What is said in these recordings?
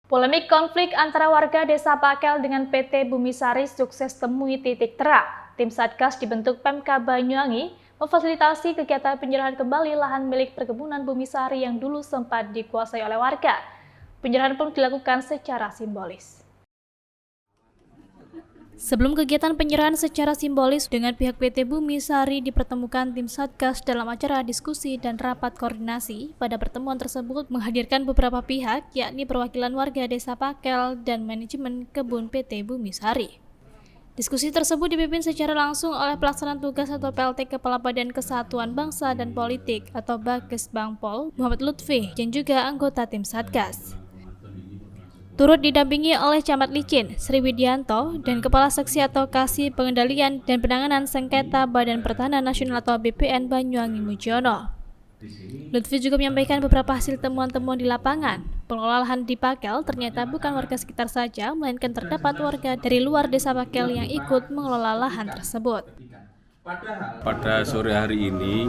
Polemik konflik antara warga Desa Pakel dengan PT Bumisari sukses temui titik terang. Tim Satgas dibentuk Pemkab Banyuwangi memfasilitasi kegiatan penyerahan kembali lahan milik perkebunan Bumisari yang dulu sempat dikuasai oleh warga. Penyerahan pun dilakukan secara simbolis. Sebelum kegiatan penyerahan secara simbolis dengan pihak PT Bumisari dipertemukan tim Satgas dalam acara diskusi dan rapat koordinasi. Pada pertemuan tersebut menghadirkan beberapa pihak, yakni perwakilan warga Desa Pakel dan manajemen kebun PT Bumisari. Diskusi tersebut dipimpin secara langsung oleh pelaksana tugas atau PLT Kepala Badan Kesatuan Bangsa dan Politik atau Bakes Bangpol, Muhammad Lutfi, dan juga anggota tim Satgas. Turut didampingi oleh Camat Licin, Sri Widianto, dan Kepala Seksi atau Kasih Pengendalian dan Penanganan Sengketa Badan Pertahanan Nasional atau BPN Banyuwangi Mujiono. Lutfi juga menyampaikan beberapa hasil temuan-temuan di lapangan. Pengelola lahan di Pakel ternyata bukan warga sekitar saja, melainkan terdapat warga dari luar Desa Pakel yang ikut mengelola lahan tersebut. Pada sore hari ini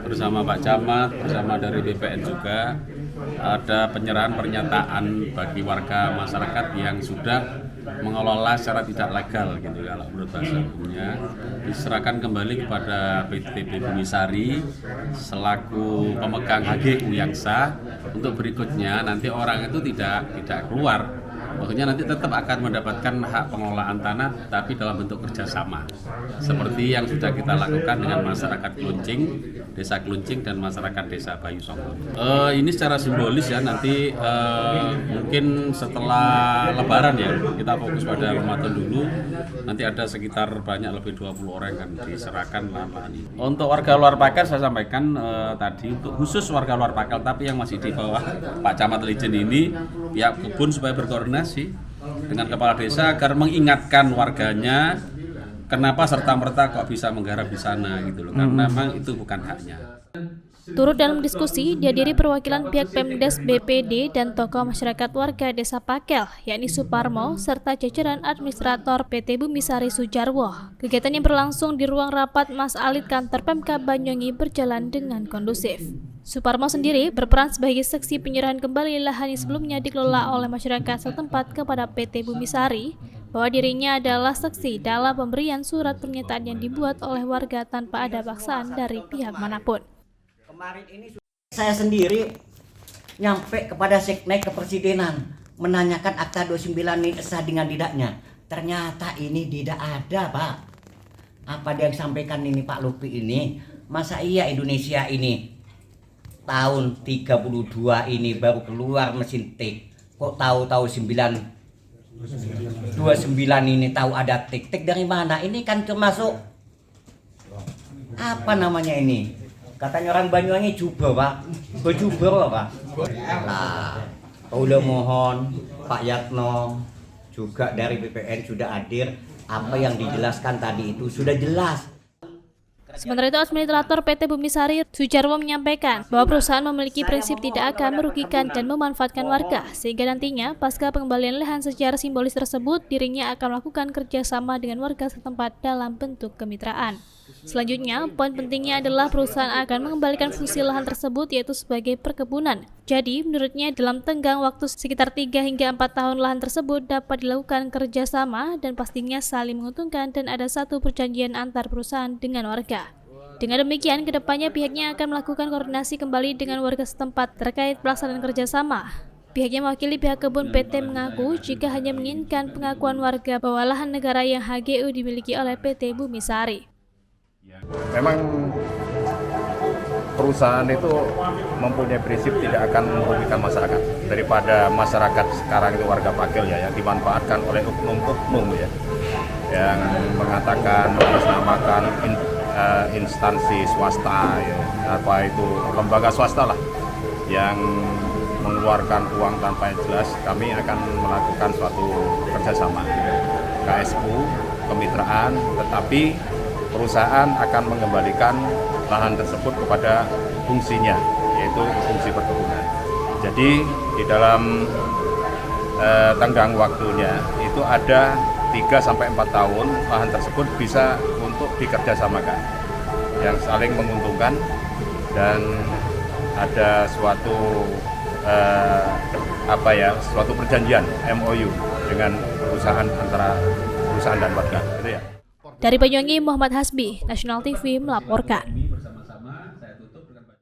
bersama Pak Camat, bersama dari BPN juga ada penyerahan pernyataan bagi warga masyarakat yang sudah mengelola secara tidak legal gitu kalau menurut bahasa hukumnya, diserahkan kembali kepada PT Bumisari selaku pemegang HGU yang sah. Untuk berikutnya nanti orang itu tidak keluar. Maksudnya nanti tetap akan mendapatkan hak pengelolaan tanah tapi dalam bentuk kerjasama seperti yang sudah kita lakukan dengan masyarakat Kluncing, Desa Kluncing dan masyarakat Desa Bayu Songko. Ini secara simbolis ya, nanti mungkin setelah Lebaran ya kita fokus pada Ramadan dulu, nanti ada sekitar banyak lebih 20 orang yang diserahkan lahan-lahan ini. Untuk warga luar Pakel saya sampaikan tadi untuk khusus warga luar Pakel tapi yang masih di bawah Pak Camat Licin ini pihak kebun supaya berkoordinasi dengan kepala desa agar mengingatkan warganya kenapa serta-merta kok bisa menggarap di sana gitu loh, karena memang itu bukan haknya. Turut dalam diskusi dihadiri perwakilan pihak Pemdes BPD dan tokoh masyarakat warga Desa Pakel, yakni Suparmo, serta jajaran administrator PT Bumisari Sujarwo. Kegiatan yang berlangsung di ruang rapat Mas Alit kantor Pemkab Banyuwangi berjalan dengan kondusif. Suparmo sendiri berperan sebagai saksi penyerahan kembali lahan yang sebelumnya dikelola oleh masyarakat setempat kepada PT Bumisari, bahwa dirinya adalah saksi dalam pemberian surat pernyataan yang dibuat oleh warga tanpa ada paksaan dari pihak manapun. Kemarin ini saya sendiri nyampe kepada Seknek Kepresidenan menanyakan akta 29 ini sah dengan tidaknya. Ternyata ini tidak ada, Pak. Apa dia yang sampaikan ini Pak Lupi ini? Masa iya Indonesia ini tahun 32 ini baru keluar mesin tik? Kok tahu-tahu 29 ini tahu ada tik? Tik dari mana? Ini kan termasuk apa namanya ini? Katanya orang Banyuwangi jubur, Pak. Bejubur, Pak. Nah, udah mohon Pak Yatno juga dari BPN sudah hadir. Apa yang dijelaskan tadi itu sudah jelas. Sementara itu, administrator PT Bumisari Sujarwo menyampaikan bahwa perusahaan memiliki prinsip tidak akan merugikan dan memanfaatkan warga, sehingga nantinya pasca pengembalian lahan secara simbolis tersebut, dirinya akan melakukan kerjasama dengan warga setempat dalam bentuk kemitraan. Selanjutnya, poin pentingnya adalah perusahaan akan mengembalikan fungsi lahan tersebut yaitu sebagai perkebunan. Jadi, menurutnya dalam tenggang waktu sekitar 3 hingga 4 tahun lahan tersebut dapat dilakukan kerjasama dan pastinya saling menguntungkan dan ada satu perjanjian antar perusahaan dengan warga. Dengan demikian, kedepannya pihaknya akan melakukan koordinasi kembali dengan warga setempat terkait pelaksanaan kerjasama. Pihaknya mewakili pihak kebun PT mengaku jika hanya menginginkan pengakuan warga bahwa lahan negara yang HGU dimiliki oleh PT Bumisari. Memang perusahaan itu mempunyai prinsip tidak akan merugikan masyarakat. Daripada masyarakat sekarang itu warga Pakel ya, yang dimanfaatkan oleh oknum-oknum ya, yang mengatakan mengatasnamakan instansi swasta ya, apa itu lembaga swasta lah, yang mengeluarkan uang tanpa yang jelas. Kami akan melakukan suatu kerjasama KSU, kemitraan, tetapi perusahaan akan mengembalikan lahan tersebut kepada fungsinya, yaitu fungsi perkebunan. Jadi di dalam tenggang waktunya itu ada 3-4 tahun lahan tersebut bisa untuk dikerjasamakan yang saling menguntungkan dan ada suatu suatu perjanjian MOU dengan perusahaan antara perusahaan dan warga, gitu ya. Dari Banyuwangi, Muhammad Hasbi, National TV melaporkan.